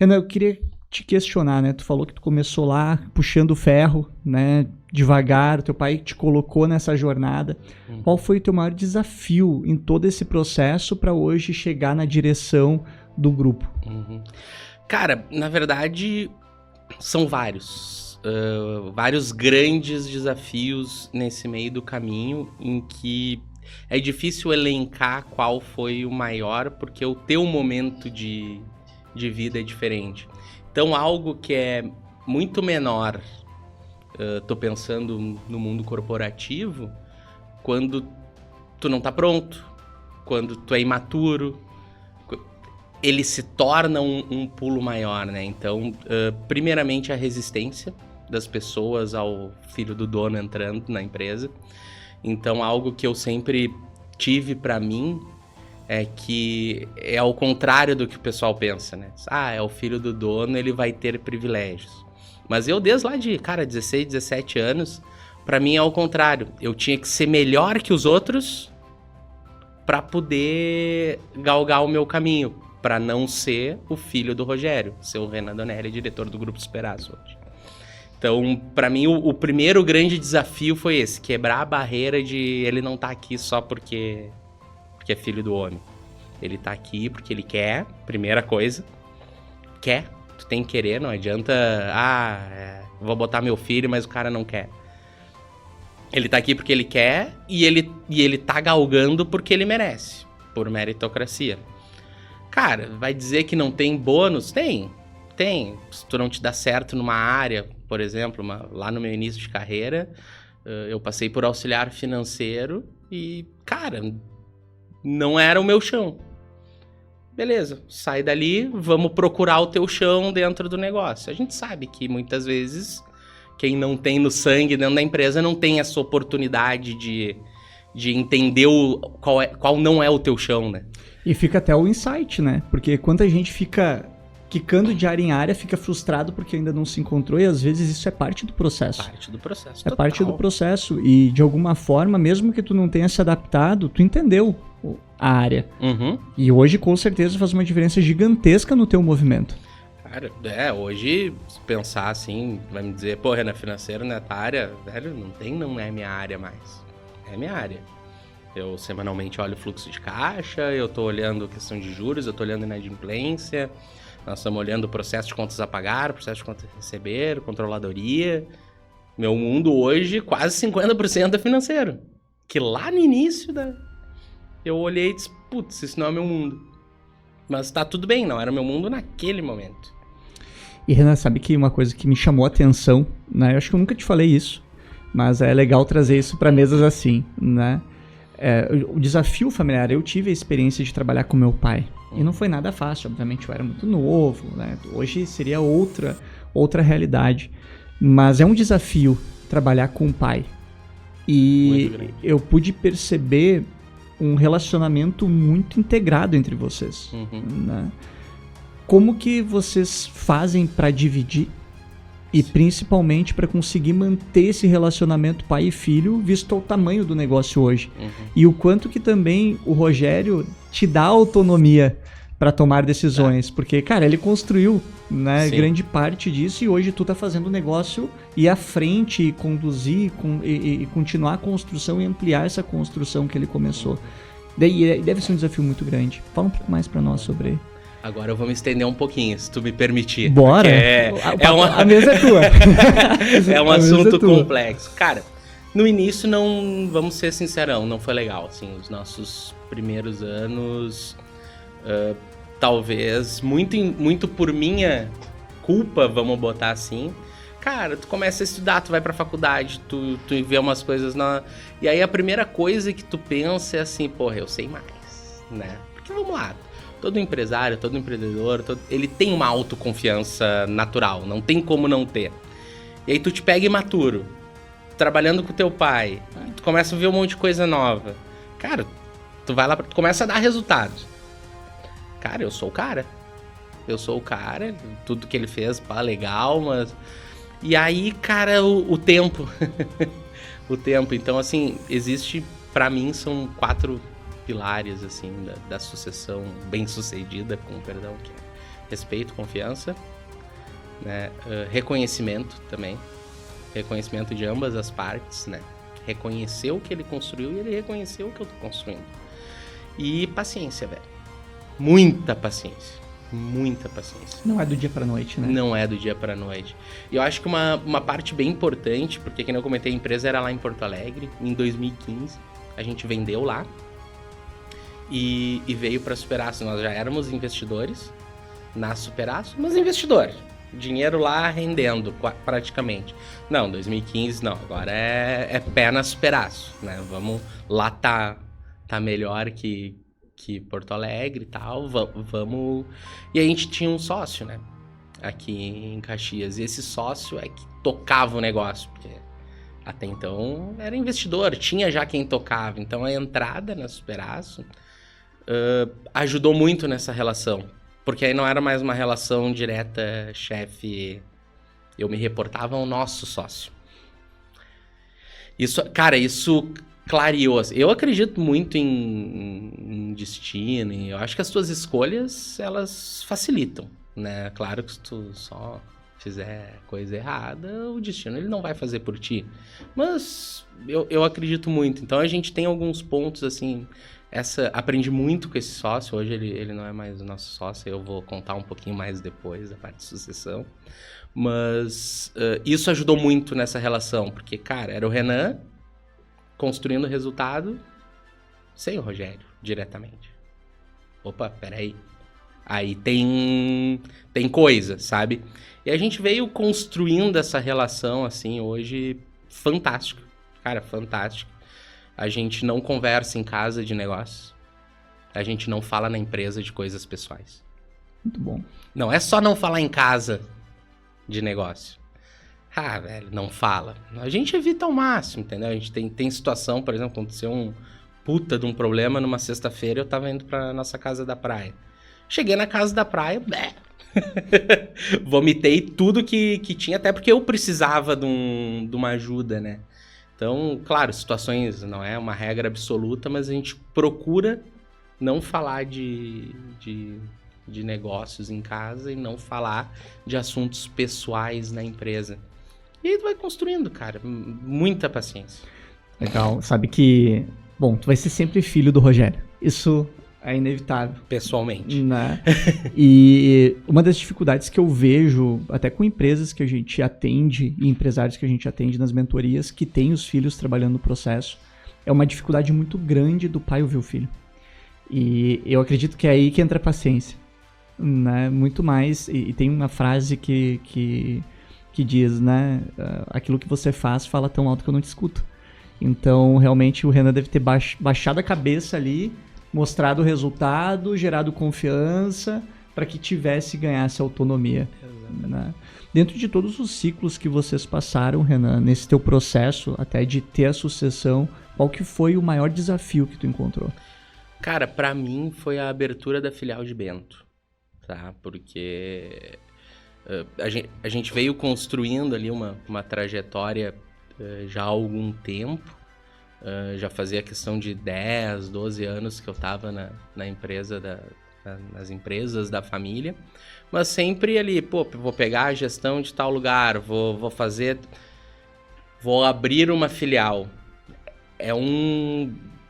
Renan, eu queria te questionar, né? Tu falou que tu começou lá puxando ferro, né? Devagar, teu pai te colocou nessa jornada. Qual foi o teu maior desafio em todo esse processo para hoje chegar na direção do grupo? Cara, na verdade, são vários. Vários grandes desafios nesse meio do caminho, em que é difícil elencar qual foi o maior, porque o teu momento de vida é diferente. Então, algo que é muito menor, tô pensando no mundo corporativo, quando tu não tá pronto, quando tu é imaturo, ele se torna um pulo maior, né? Então, primeiramente, a resistência das pessoas ao filho do dono entrando na empresa. Então, algo que eu sempre tive pra mim é que é ao contrário do que o pessoal pensa, né? É o filho do dono, ele vai ter privilégios. Mas eu, desde lá de, 16, 17 anos, pra mim é ao contrário. Eu tinha que ser melhor que os outros pra poder galgar o meu caminho, pra não ser o filho do Rogério, ser o Renan Donelli, diretor do Grupo Superazo hoje. Então, pra mim, o primeiro grande desafio foi esse, quebrar a barreira de ele não tá aqui só porque é filho do homem. Ele tá aqui porque ele quer, primeira coisa. Quer, tu tem que querer, não adianta, vou botar meu filho, mas o cara não quer. Ele tá aqui porque ele quer e ele tá galgando porque ele merece, por meritocracia. Cara, vai dizer que não tem bônus? Tem. Se tu não te dá certo numa área, por exemplo, lá no meu início de carreira, eu passei por auxiliar financeiro e, cara, não era o meu chão. Beleza, sai dali, vamos procurar o teu chão dentro do negócio. A gente sabe que muitas vezes quem não tem no sangue dentro da empresa não tem essa oportunidade de entender qual não é o teu chão, né? E fica até o insight, né? Porque quanta gente fica quicando de área em área, fica frustrado porque ainda não se encontrou, e às vezes isso é parte do processo. É parte do processo. E de alguma forma, mesmo que tu não tenha se adaptado, tu entendeu a área. E hoje, com certeza, faz uma diferença gigantesca no teu movimento. Cara, hoje, se pensar assim, vai me dizer, pô, Renan, financeiro nessa área, velho, não é minha área mais. É minha área. Eu semanalmente olho o fluxo de caixa, eu tô olhando questão de juros, eu tô olhando inadimplência, nós estamos olhando o processo de contas a pagar, processo de contas a receber, controladoria. Meu mundo hoje, quase 50% é financeiro. Que lá no início eu olhei e disse, putz, isso não é meu mundo. Mas tá tudo bem, não era meu mundo naquele momento. E Renan, sabe que uma coisa que me chamou a atenção, né? Eu acho que eu nunca te falei isso, mas é legal trazer isso para mesas assim, né? O desafio familiar, eu tive a experiência de trabalhar com meu pai. E não foi nada fácil, obviamente eu era muito novo, né? Hoje seria outra realidade. Mas é um desafio trabalhar com o pai. E eu pude perceber um relacionamento muito integrado entre vocês. Né? Como que vocês fazem para dividir e principalmente para conseguir manter esse relacionamento pai e filho, visto o tamanho do negócio hoje? E o quanto que também o Rogério te dá autonomia para tomar decisões, porque, cara, ele construiu, né, grande parte disso, e hoje tu tá fazendo o negócio ir à frente e conduzir e continuar a construção e ampliar essa construção que ele começou. Deve ser um desafio muito grande. Fala um pouco mais para nós sobre... Agora eu vou me estender um pouquinho, se tu me permitir. Bora! A mesa é tua. É um assunto complexo. Cara, no início, vamos ser sincerão, não foi legal. Assim, os nossos primeiros anos, talvez, muito por minha culpa, vamos botar assim. Cara, tu começa a estudar, tu vai pra faculdade, tu vê umas coisas E aí a primeira coisa que tu pensa é assim, porra, eu sei mais, né? Porque vamos lá. Todo empresário, todo empreendedor, ele tem uma autoconfiança natural, não tem como não ter. E aí tu te pega imaturo, trabalhando com teu pai, tu começa a ver um monte de coisa nova. Cara, tu vai lá, tu começa a dar resultados. Cara, eu sou o cara, tudo que ele fez, legal, mas... E aí, cara, o tempo, o tempo. Então, assim, existe, pra mim, são 4... pilares, assim, da sucessão bem-sucedida, com perdão, respeito, confiança, né? Reconhecimento também. Reconhecimento de ambas as partes, né? Reconhecer o que ele construiu e ele reconheceu o que eu tô construindo. E paciência, velho. Muita paciência. Muita paciência. Não é do dia pra noite, né? Não é do dia pra noite. E eu acho que uma parte bem importante, porque, como eu comentei, a empresa era lá em Porto Alegre, em 2015. A gente vendeu lá e veio pra Superaço. Nós já éramos investidores na Superaço, mas investidor. Dinheiro lá rendendo, praticamente. Não, 2015 não. Agora é pé na Superaço, né? Vamos... Lá tá melhor que Porto Alegre e tal. Vamos... E a gente tinha um sócio, né? Aqui em Caxias. E esse sócio é que tocava o negócio. Porque até então era investidor. Tinha já quem tocava. Então a entrada na Superaço ajudou muito nessa relação. Porque aí não era mais uma relação direta chefe. Eu me reportava ao nosso sócio. Isso, cara, isso clareou. Eu acredito muito em destino. E eu acho que as tuas escolhas, elas facilitam, né? Claro que se tu só fizer coisa errada, o destino ele não vai fazer por ti. Mas eu acredito muito. Então a gente tem alguns pontos assim... aprendi muito com esse sócio. Hoje ele não é mais o nosso sócio. Eu vou contar um pouquinho mais depois da parte de sucessão. Mas isso ajudou muito nessa relação. Porque, cara, era o Renan construindo o resultado sem o Rogério, diretamente. Opa, peraí. Aí tem coisa, sabe? E a gente veio construindo essa relação, assim, hoje, fantástico. Cara, fantástico. A gente não conversa em casa de negócio. A gente não fala na empresa de coisas pessoais. Muito bom. Não é só não falar em casa de negócio. Ah, velho, não fala. A gente evita ao máximo, entendeu? A gente tem situação, por exemplo, aconteceu um puta de um problema numa sexta-feira, eu tava indo pra nossa casa da praia. Cheguei na casa da praia, vomitei tudo que tinha, até porque eu precisava de uma ajuda, né? Então, claro, situações não é uma regra absoluta, mas a gente procura não falar de negócios em casa e não falar de assuntos pessoais na empresa. E aí tu vai construindo, cara, muita paciência. Legal, sabe que... Bom, tu vai ser sempre filho do Rogério. Isso é inevitável. Pessoalmente. Né? E uma das dificuldades que eu vejo, até com empresas que a gente atende e empresários que a gente atende nas mentorias, que tem os filhos trabalhando no processo, é uma dificuldade muito grande do pai ouvir o filho. E eu acredito que é aí que entra a paciência. Né? Muito mais. E tem uma frase que diz, né? Aquilo que você faz fala tão alto que eu não te escuto. Então, realmente, o Renan deve ter baixado a cabeça ali, mostrado o resultado, gerado confiança para que ganhasse autonomia. Né? Dentro de todos os ciclos que vocês passaram, Renan, nesse teu processo até de ter a sucessão, qual que foi o maior desafio que tu encontrou? Cara, para mim foi a abertura da filial de Bento, tá? Porque a gente veio construindo ali uma trajetória já há algum tempo. Já fazia questão de 10, 12 anos que eu estava na empresa, nas empresas da família, mas sempre ali, vou pegar a gestão de tal lugar, vou abrir uma filial.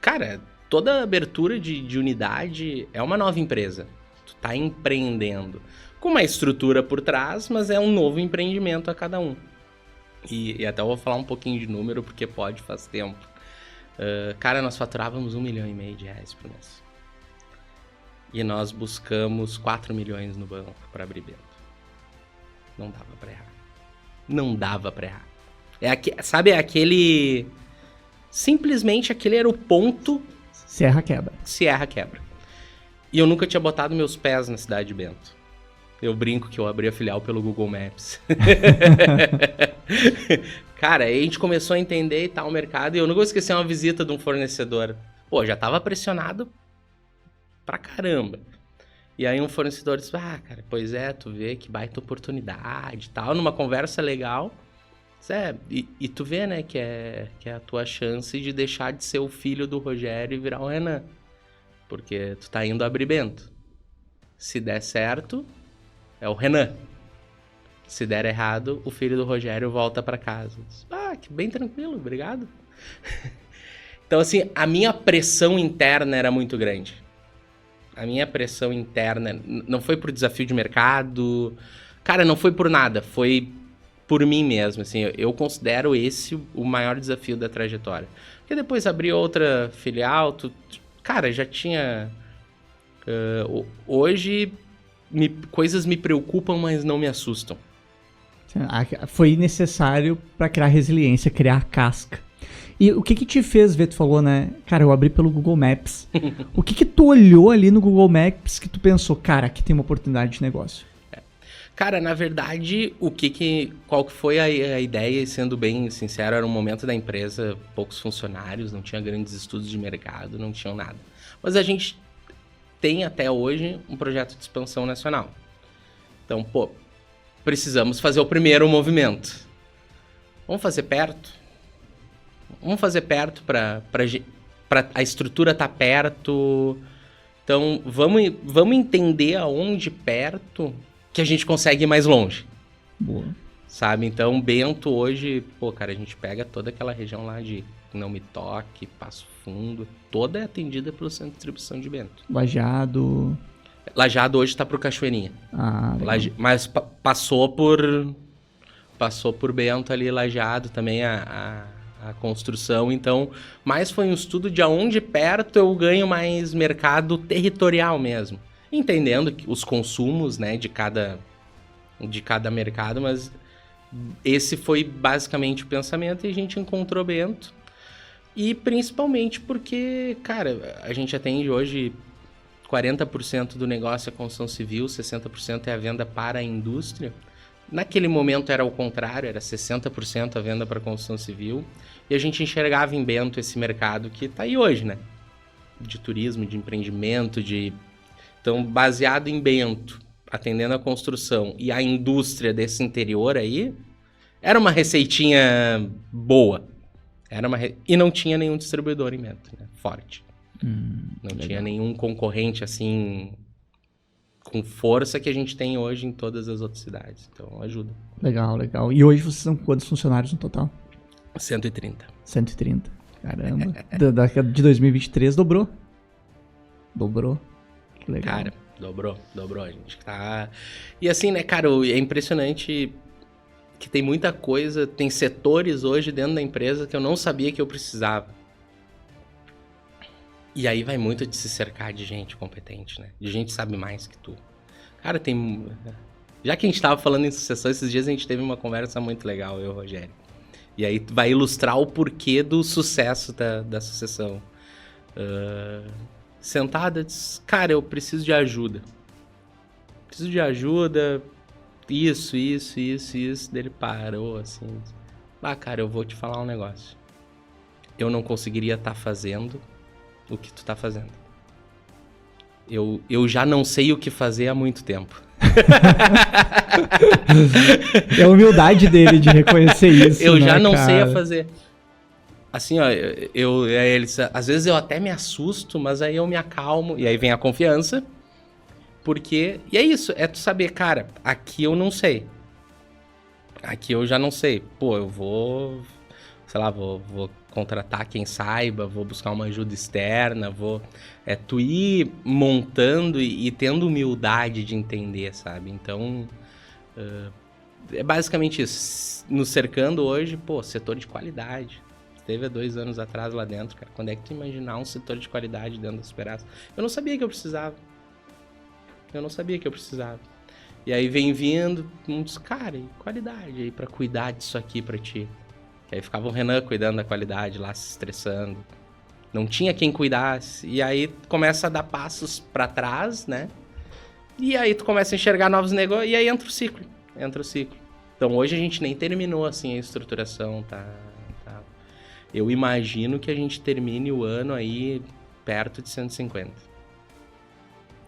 Cara, toda abertura de unidade é uma nova empresa. Tu tá empreendendo com uma estrutura por trás, mas é um novo empreendimento a cada um. E até eu vou falar um pouquinho de número, porque faz tempo. Cara, nós faturávamos 1,5 milhão de reais por mês. E nós buscamos 4 milhões no banco para abrir Bento. Não dava para errar. Não dava para errar. Sabe, aquele... Simplesmente aquele era o ponto... Se erra, quebra. Se erra, quebra. E eu nunca tinha botado meus pés na cidade de Bento. Eu brinco que eu abri a filial pelo Google Maps. Cara, aí a gente começou a entender e tal o mercado. E eu não vou esquecer uma visita de um fornecedor. Já tava pressionado pra caramba. E aí um fornecedor disse, cara, pois é, tu vê que baita oportunidade e tal. Numa conversa legal. E tu vê, né, que é a tua chance de deixar de ser o filho do Rogério e virar o Renan. Porque tu tá indo abrir Bento. Se der certo, é o Renan. Se der errado, o filho do Rogério volta pra casa. Que bem tranquilo, obrigado. Então, assim, a minha pressão interna era muito grande. A minha pressão interna não foi por desafio de mercado. Cara, não foi por nada. Foi por mim mesmo, assim. Eu considero esse o maior desafio da trajetória. Porque depois abri outra filial. Cara, já tinha... hoje, coisas me preocupam, mas não me assustam. Foi necessário para criar resiliência, criar casca. E o que te fez ver, tu falou, né? Cara, eu abri pelo Google Maps. O que tu olhou ali no Google Maps que tu pensou, cara, aqui tem uma oportunidade de negócio? Cara, na verdade, qual que foi a ideia, e sendo bem sincero, era um momento da empresa, poucos funcionários, não tinha grandes estudos de mercado, não tinham nada. Mas a gente tem até hoje um projeto de expansão nacional. Então, precisamos fazer o primeiro movimento. Vamos fazer perto? Vamos fazer perto para a estrutura estar perto. Então, vamos entender aonde perto que a gente consegue ir mais longe. Boa. Sabe? Então, Bento hoje, cara, a gente pega toda aquela região lá de Não Me Toque, Passo Fundo, toda é atendida pelo centro de distribuição de Bento. Lajeado hoje está pro Cachoeirinha. Mas passou por Bento ali, Lajeado também a construção. Então, mais foi um estudo de aonde perto eu ganho mais mercado territorial mesmo. Entendendo os consumos, né, de cada mercado, mas esse foi basicamente o pensamento e a gente encontrou Bento. E principalmente porque, cara, a gente atende hoje 40% do negócio é construção civil, 60% é a venda para a indústria. Naquele momento era o contrário, era 60% a venda para construção civil. E a gente enxergava em Bento esse mercado que está aí hoje, né? De turismo, de empreendimento, Então, baseado em Bento, atendendo a construção e a indústria desse interior aí, era uma receitinha boa. E não tinha nenhum distribuidor em Bento, né? Forte. Não tinha nenhum concorrente, assim, com força que a gente tem hoje em todas as outras cidades. Então, ajuda. Legal. E hoje vocês são quantos funcionários no total? 130. 130. Caramba. De 2023 dobrou. Que legal. Cara, dobrou. A gente tá... E assim, né, cara, é impressionante que tem muita coisa, tem setores hoje dentro da empresa que eu não sabia que eu precisava. E aí vai muito de se cercar de gente competente, né? De gente que sabe mais que tu. Cara, tem... Já que a gente tava falando em sucessão, esses dias a gente teve uma conversa muito legal, eu e o Rogério. E aí vai ilustrar o porquê do sucesso da sucessão. Sentada, disse, cara, eu preciso de ajuda. Isso. Daí ele parou, assim. Cara, eu vou te falar um negócio. Eu não conseguiria estar fazendo o que tu tá fazendo. Eu já não sei o que fazer há muito tempo. É a humildade dele de reconhecer isso. Eu já né, não cara? sei a fazer. Assim, ó, às vezes eu até me assusto, mas aí eu me acalmo. E aí vem a confiança. Porque... E é isso, é tu saber, cara, aqui eu não sei. Aqui eu já não sei. Eu vou... Sei lá, vou contratar quem saiba, vou buscar uma ajuda externa, É tu ir montando e tendo humildade de entender, sabe? Então, é basicamente isso. Nos cercando hoje, setor de qualidade. Esteve há 2 anos atrás lá dentro, cara. Quando é que tu imaginar um setor de qualidade dentro da Superaça? Eu não sabia que eu precisava. E aí vem vindo muitos, cara, e qualidade aí pra cuidar disso aqui pra ti. E aí ficava o Renan cuidando da qualidade lá, se estressando. Não tinha quem cuidasse. E aí tu começa a dar passos pra trás, né? E aí tu começa a enxergar novos negócios. E aí entra o ciclo. Então hoje a gente nem terminou assim a estruturação, tá? Eu imagino que a gente termine o ano aí perto de 150.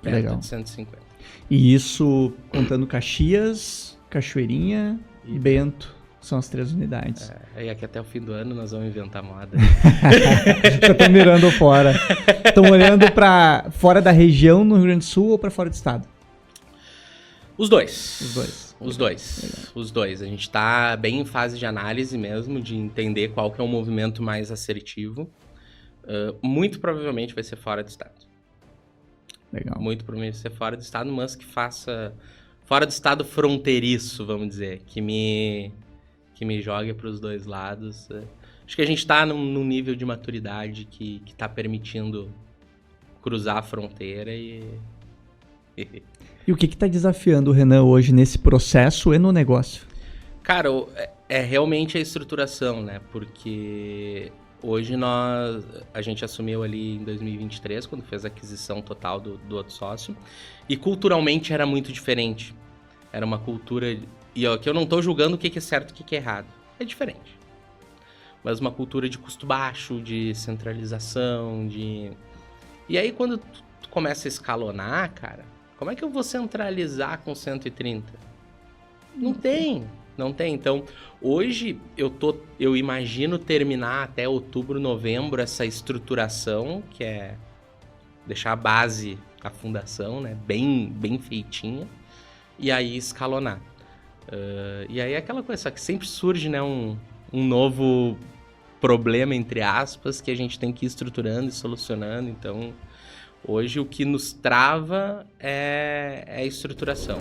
Legal. De 150. E isso contando Caxias, Cachoeirinha e Bento. São as 3 unidades. E aqui até o fim do ano nós vamos inventar moda. Já estão mirando fora. Estão olhando para fora da região no Rio Grande do Sul ou para fora do estado? Os dois. Os dois. Os dois. Legal. Os dois. A gente tá bem em fase de análise mesmo, de entender qual que é o movimento mais assertivo. Muito provavelmente vai ser fora do estado. Legal. Muito provavelmente vai ser fora do estado, mas que faça... Fora do estado fronteiriço, vamos dizer. Que me jogue para os dois lados. Acho que a gente tá num nível de maturidade que tá permitindo cruzar a fronteira e... E o que tá desafiando o Renan hoje nesse processo e no negócio? Cara, é realmente a estruturação, né? Porque hoje a gente assumiu ali em 2023, quando fez a aquisição total do outro sócio, e culturalmente era muito diferente. Era uma cultura... E ó, que eu não tô julgando o que é certo e o que é errado. É diferente. Mas uma cultura de custo baixo, de centralização, de... E aí quando tu começa a escalonar, cara, como é que eu vou centralizar com 130? Não tem. Então, hoje eu imagino terminar até outubro, novembro essa estruturação, que é deixar a base, a fundação, né, bem feitinha, e aí escalonar. E aí é aquela coisa, só que sempre surge, né, um novo problema, entre aspas, que a gente tem que ir estruturando e solucionando. Então, hoje o que nos trava é a estruturação.